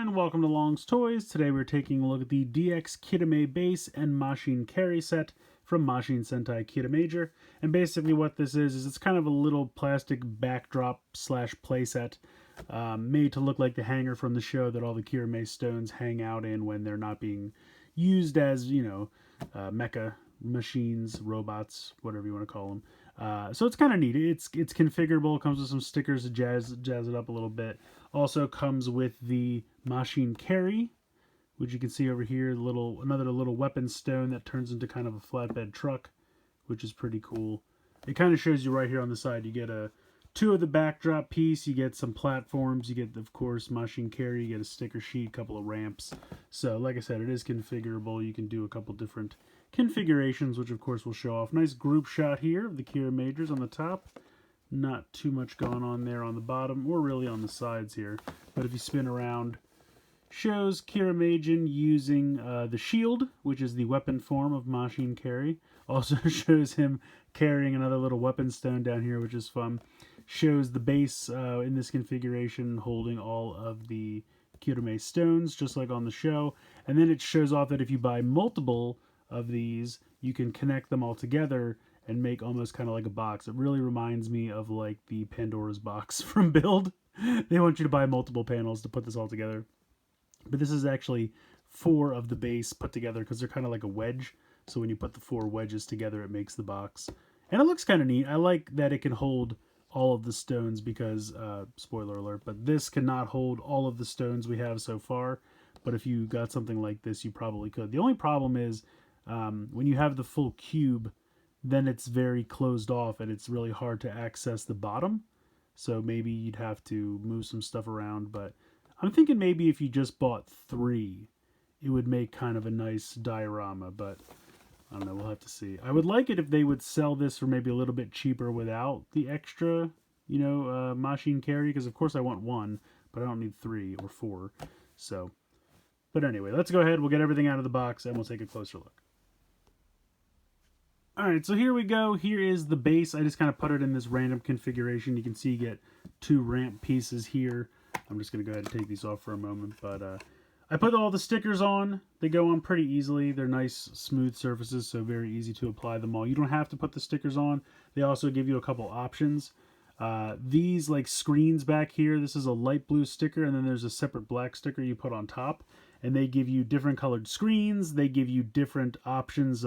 everyone, welcome to Long's Toys. Today we're taking a look at the DX Kiramai base and Mashin Carry set from Mashin Sentai Kiramager. And basically what this is it's kind of a little plastic backdrop slash playset made to look like the hangar from the show that all the Kiramai stones hang out in when they're not being used as, mecha machines, robots, whatever you want to call them. So it's kind of neat. It's configurable. Comes with some stickers to jazz it up a little bit. Also comes with the Mashin Carry, which you can see over here. Another little weapon stone that turns into kind of a flatbed truck, which is pretty cool. It kind of shows you right here on the side. You get two of the backdrop piece. You get some platforms. You get, of course, Mashin Carry. You get a sticker sheet, a couple of ramps. So, like I said, it is configurable. You can do a couple different configurations, which of course will show off. Nice group shot here of the Kiramagers on the top. Not too much going on there on the bottom, or really on the sides here. But if you spin around, shows Kiramagen using the shield, which is the weapon form of Mashin Carry. Also shows him carrying another little weapon stone down here, which is fun. Shows the base in this configuration holding all of the Kiramai stones, just like on the show. And then it shows off that if you buy multiple of these, you can connect them all together and make almost kind of like a box. It really reminds me of like the Pandora's box from Build. They want you to buy multiple panels to put this all together. But this is actually 4 of the base put together because they're kind of like a wedge. So when you put the 4 wedges together, it makes the box. And it looks kind of neat. I like that it can hold all of the stones because, spoiler alert, but this cannot hold all of the stones we have so far. But if you got something like this, you probably could. The only problem is when you have the full cube, then it's very closed off and it's really hard to access the bottom. So maybe you'd have to move some stuff around. But I'm thinking maybe if you just bought 3, it would make kind of a nice diorama. But I don't know, we'll have to see. I would like it if they would sell this for maybe a little bit cheaper without the extra, Mashin Carry. Because of course I want 1, but I don't need 3 or 4. So, but anyway, let's go ahead. We'll get everything out of the box and we'll take a closer look. Alright, so here we go. Here is the base. I just kind of put it in this random configuration. You can see you get 2 ramp pieces here. I'm just going to go ahead and take these off for a moment. But I put all the stickers on. They go on pretty easily. They're nice, smooth surfaces, so very easy to apply them all. You don't have to put the stickers on. They also give you a couple options. These like screens back here, this is a light blue sticker, and then there's a separate black sticker you put on top. And they give you different colored screens. They give you different options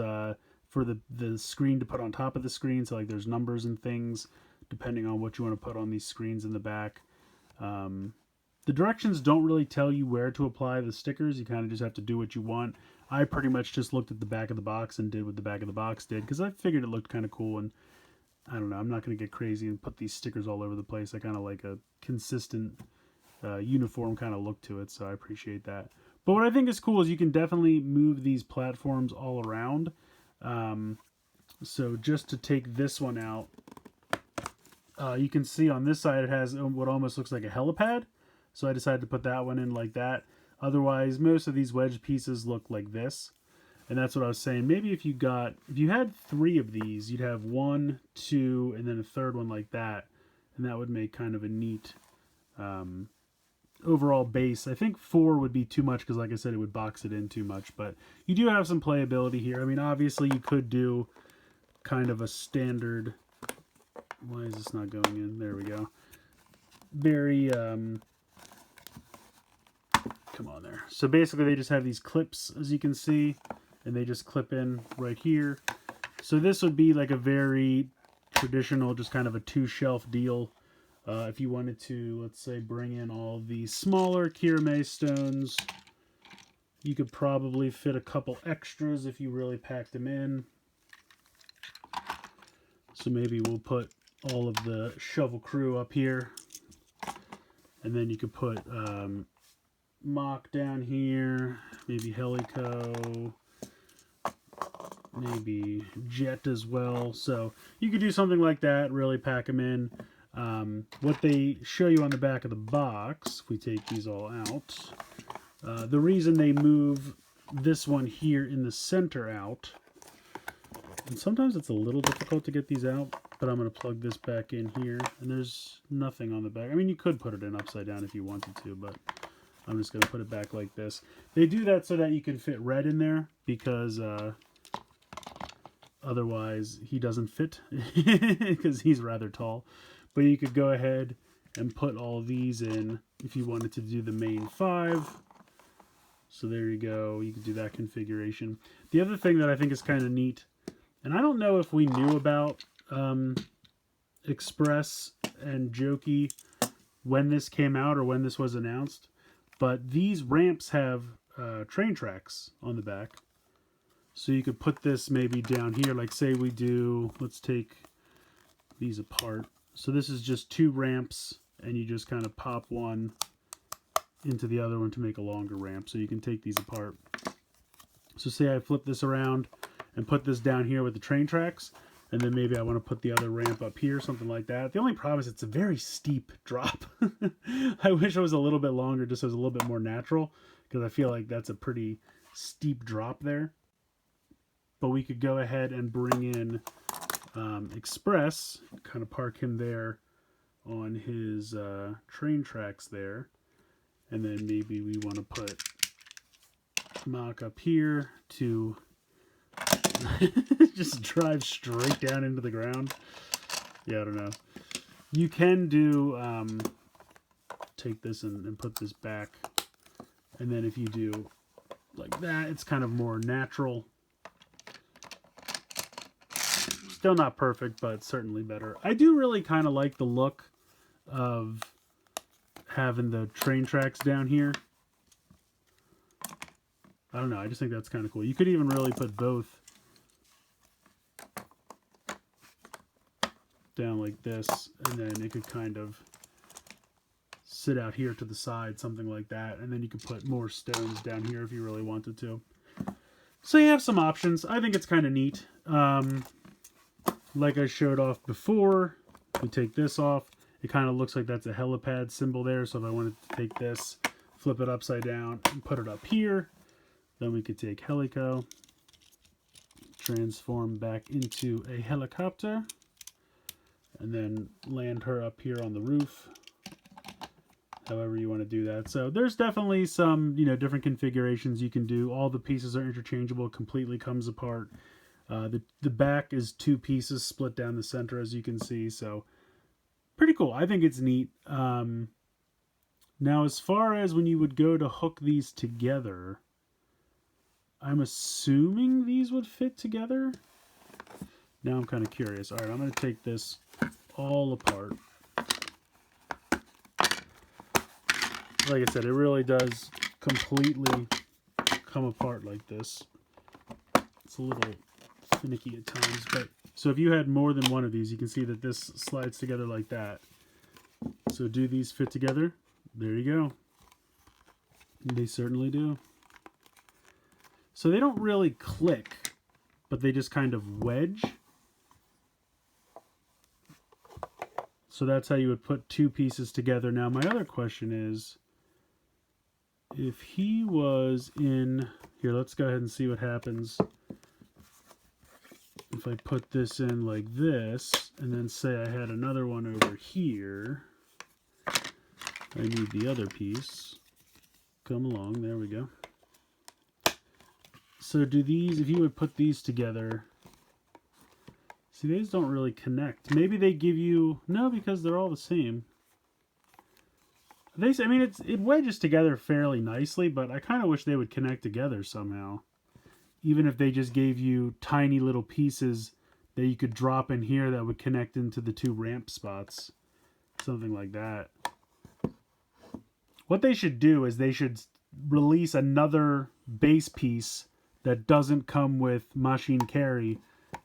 for the screen to put on top of the screen. So like there's numbers and things depending on what you want to put on these screens in the back. The directions don't really tell you where to apply the stickers. You kind of just have to do what you want. I pretty much just looked at the back of the box and did what the back of the box did because I figured it looked kind of cool. And I don't know, I'm not going to get crazy and put these stickers all over the place. I kind of like a consistent uniform kind of look to it, so I appreciate that. But what I think is cool is you can definitely move these platforms all around. So just to take this one out, you can see on this side it has what almost looks like a helipad. So I decided to put that one in like that. Otherwise, most of these wedge pieces look like this. And that's what I was saying. Maybe if you had 3 of these, you'd have 1, 2, and then a third one like that. And that would make kind of a neat overall base. I think 4 would be too much because, like I said, it would box it in too much. But you do have some playability here. I mean, obviously, you could do kind of a standard... Why is this not going in? There we go. Very... Come on there. So basically, they just have these clips, as you can see, and they just clip in right here. So this would be like a very traditional, just kind of a 2-shelf deal. If you wanted to, let's say, bring in all the smaller Kiramai stones, you could probably fit a couple extras if you really packed them in. So maybe we'll put all of the shovel crew up here. And then you could put Mock down here, maybe Helico, maybe Jet as well. So you could do something like that, really pack them in. What they show you on the back of the box, if we take these all out, the reason they move this one here in the center out, and sometimes it's a little difficult to get these out, but I'm going to plug this back in here, and there's nothing on the back. I mean, you could put it in upside down if you wanted to, but I'm just going to put it back like this. They do that so that you can fit red in there, because otherwise he doesn't fit, because he's rather tall. But you could go ahead and put all these in if you wanted to do the main 5. So there you go. You can do that configuration. The other thing that I think is kind of neat, and I don't know if we knew about Express and Joki when this came out or when this was announced, but these ramps have train tracks on the back. So you could put this maybe down here, like say we do, let's take these apart. So this is just 2 ramps, and you just kind of pop one into the other one to make a longer ramp. So you can take these apart. So say I flip this around and put this down here with the train tracks, and then maybe I want to put the other ramp up here, something like that. The only problem is it's a very steep drop. I wish it was a little bit longer, just so it was a little bit more natural, because I feel like that's a pretty steep drop there. But we could go ahead and bring in Express, kind of park him there on his train tracks there. And then maybe we want to put Mach up here to just drive straight down into the ground. Yeah, I don't know. You can do, take this and put this back. And then if you do like that, it's kind of more natural. Still not perfect, but certainly better. I do really kind of like the look of having the train tracks down here. I don't know, I just think that's kind of cool. You could even really put both down like this, and then it could kind of sit out here to the side, something like that, and then you could put more stones down here if you really wanted to. So you have some options. I think it's kind of neat. Like I showed off before, we take this off. It kind of looks like that's a helipad symbol there. So if I wanted to take this, flip it upside down, and put it up here, then we could take Helico, transform back into a helicopter, and then land her up here on the roof. However you want to do that. So there's definitely some, different configurations you can do. All the pieces are interchangeable. Completely comes apart. The back is 2 pieces split down the center, as you can see. So pretty cool. I think it's neat. Now, as far as when you would go to hook these together, I'm assuming these would fit together. Now I'm kind of curious. All right, I'm going to take this all apart. Like I said, it really does completely come apart like this. It's a little finicky at times, but so if you had more than one of these, you can see that this slides together like that. So do these fit together? There you go. They certainly do. So they don't really click, but they just kind of wedge. So that's how you would put 2 pieces together. Now my other question is, if he was in here, let's go ahead and see what happens if I put this in like this, and then say I had another one over here. I need the other piece. Come along, there we go. So do these, if you would put these together, see, these don't really connect. Maybe they give you, no, because they're all the same. I mean, it wedges together fairly nicely, but I kind of wish they would connect together somehow. Even if they just gave you tiny little pieces that you could drop in here that would connect into the 2 ramp spots. Something like that. What they should do is they should release another base piece that doesn't come with Mashin Carry,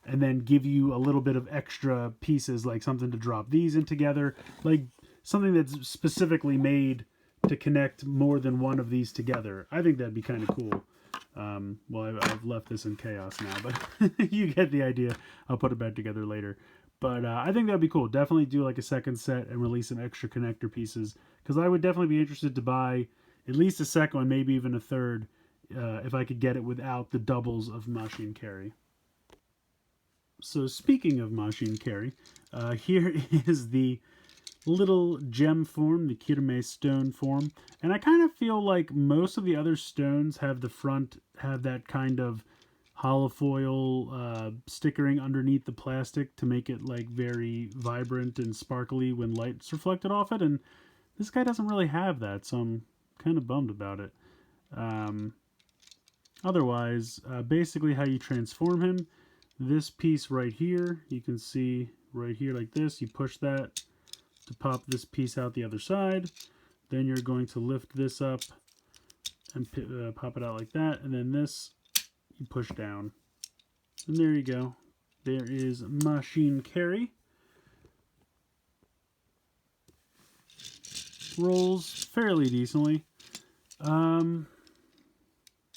and then give you a little bit of extra pieces, like something to drop these in together, like something that's specifically made to connect more than one of these together. I think that'd be kind of cool. Well, I've left this in chaos now, but you get the idea. I'll put it back together later. But I think that'd be cool. Definitely do like a second set and release some extra connector pieces, because I would definitely be interested to buy at least a second one, maybe even a third, if I could get it without the doubles of Mashin Carry. So speaking of Mashin Carry, here is the little gem form, the Kiramai stone form. And I kind of feel like most of the other stones have the front, have that kind of hollow foil stickering underneath the plastic to make it like very vibrant and sparkly when light's reflected off it. And this guy doesn't really have that, so I'm kind of bummed about it. Otherwise, basically how you transform him, this piece right here, you can see right here like this, you push that to pop this piece out the other side. Then you're going to lift this up and pop it out like that, and then this you push down. And there you go. There is Mashin Carry. Rolls fairly decently.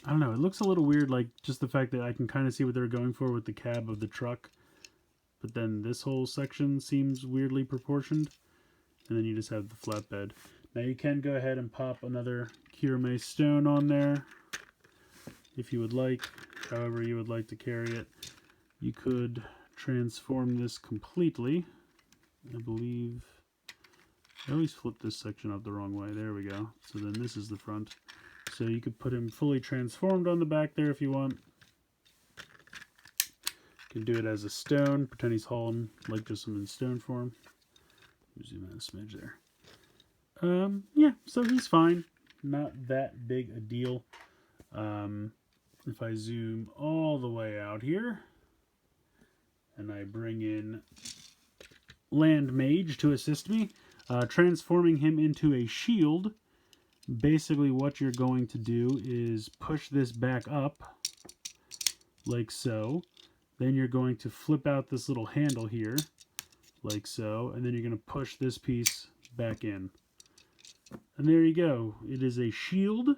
I don't know, it looks a little weird, like just the fact that I can kind of see what they're going for with the cab of the truck. But then this whole section seems weirdly proportioned. And then you just have the flatbed. Now you can go ahead and pop another Kiramai stone on there if you would like, however you would like to carry it. You could transform this completely. I believe I always flip this section up the wrong way. There we go. So then this is the front. So you could put him fully transformed on the back there if you want. You can do it as a stone. Pretend he's hauling like just some in stone form. Zoom in a smidge there. Yeah, so he's fine. Not that big a deal. If I zoom all the way out here, and I bring in Land Mage to assist me, transforming him into a shield, basically what you're going to do is push this back up, like so. Then you're going to flip out this little handle here, like so, and then you're going to push this piece back in. And there you go. It is a shield.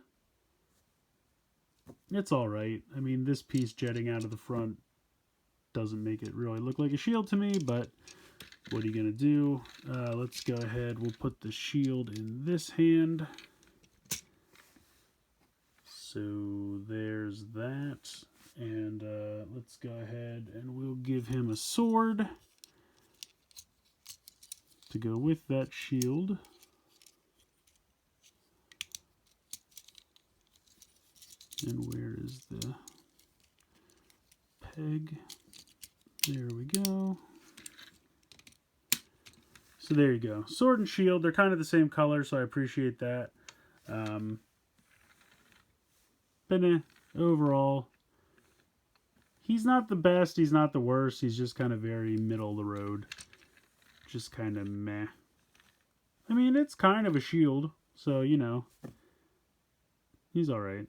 It's alright. I mean, this piece jetting out of the front doesn't make it really look like a shield to me, but what are you going to do? Let's go ahead. We'll put the shield in this hand. So there's that. And let's go ahead and we'll give him a sword to go with that shield. And where is the peg? There we go. So there you go. Sword and shield, they're kind of the same color, so I appreciate that. But overall, he's not the best, he's not the worst, he's just kind of very middle of the road. Just kind of meh. I mean, it's kind of a shield, so, you know, he's alright.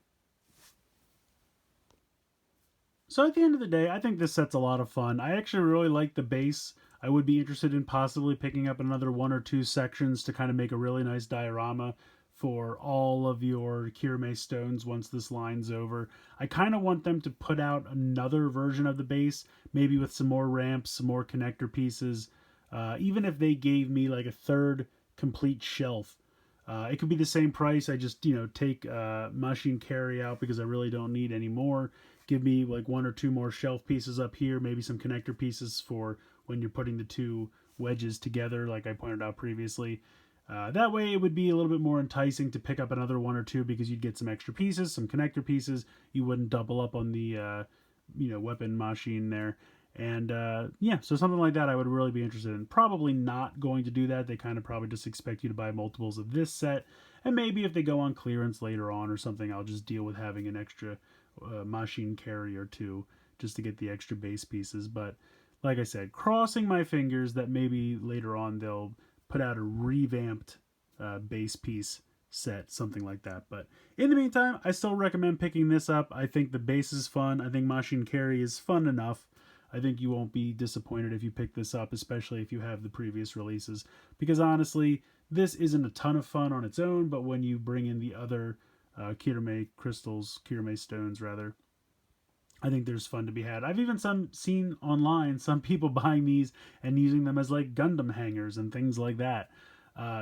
So at the end of the day, I think this set's a lot of fun. I actually really like the base. I would be interested in possibly picking up another 1 or 2 sections to kind of make a really nice diorama for all of your Kiramai stones once this line's over. I kind of want them to put out another version of the base, maybe with some more ramps, some more connector pieces. Even if they gave me like a 3rd complete shelf. It could be the same price. I just, you know, take Mashin Carry out because I really don't need any more. Give me like 1 or 2 more shelf pieces up here, maybe some connector pieces for when you're putting the 2 wedges together, like I pointed out previously. That way it would be a little bit more enticing to pick up another 1 or 2 because you'd get some extra pieces, some connector pieces. You wouldn't double up on the, you know, weapon machine there. And yeah, so something like that I would really be interested in. Probably not going to do that. They kind of probably just expect you to buy multiples of this set. And maybe if they go on clearance later on or something, I'll just deal with having an extra Mashin Carry or 2 just to get the extra base pieces. But like I said, crossing my fingers that maybe later on they'll put out a revamped base piece set, something like that. But in the meantime, I still recommend picking this up. I think the base is fun. I think Mashin Carry is fun enough. I think you won't be disappointed if you pick this up, especially if you have the previous releases. Because honestly, this isn't a ton of fun on its own, but when you bring in the other Kiramai crystals, Kiramai stones rather, I think there's fun to be had. I've even seen online some people buying these and using them as like Gundam hangers and things like that.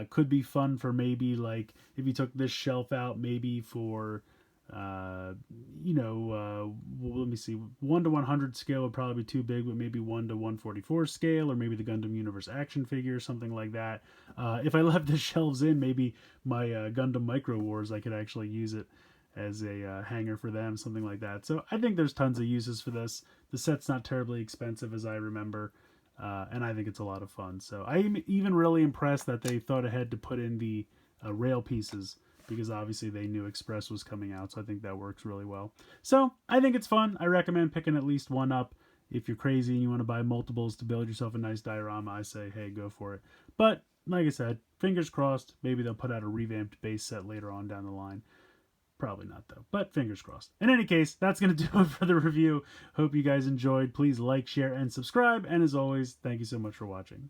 Could be fun for maybe like if you took this shelf out, maybe for you know, let me see, 1 to 100 scale would probably be too big, but maybe 1 to 144 scale, or maybe the Gundam Universe action figure, something like that. If I left the shelves in, maybe my Gundam Micro Wars, I could actually use it as a hanger for them, something like that. So I think there's tons of uses for this. The set's not terribly expensive, as I remember, and I think it's a lot of fun. So I'm even really impressed that they thought ahead to put in the rail pieces, because obviously they knew Express was coming out, so I think that works really well. So I think it's fun. I recommend picking at least one up. If you're crazy and you want to buy multiples to build yourself a nice diorama, I say, hey, go for it. But like I said, fingers crossed, maybe they'll put out a revamped base set later on down the line. Probably not, though, but fingers crossed. In any case, that's going to do it for the review. Hope you guys enjoyed. Please like, share, and subscribe. And as always, thank you so much for watching.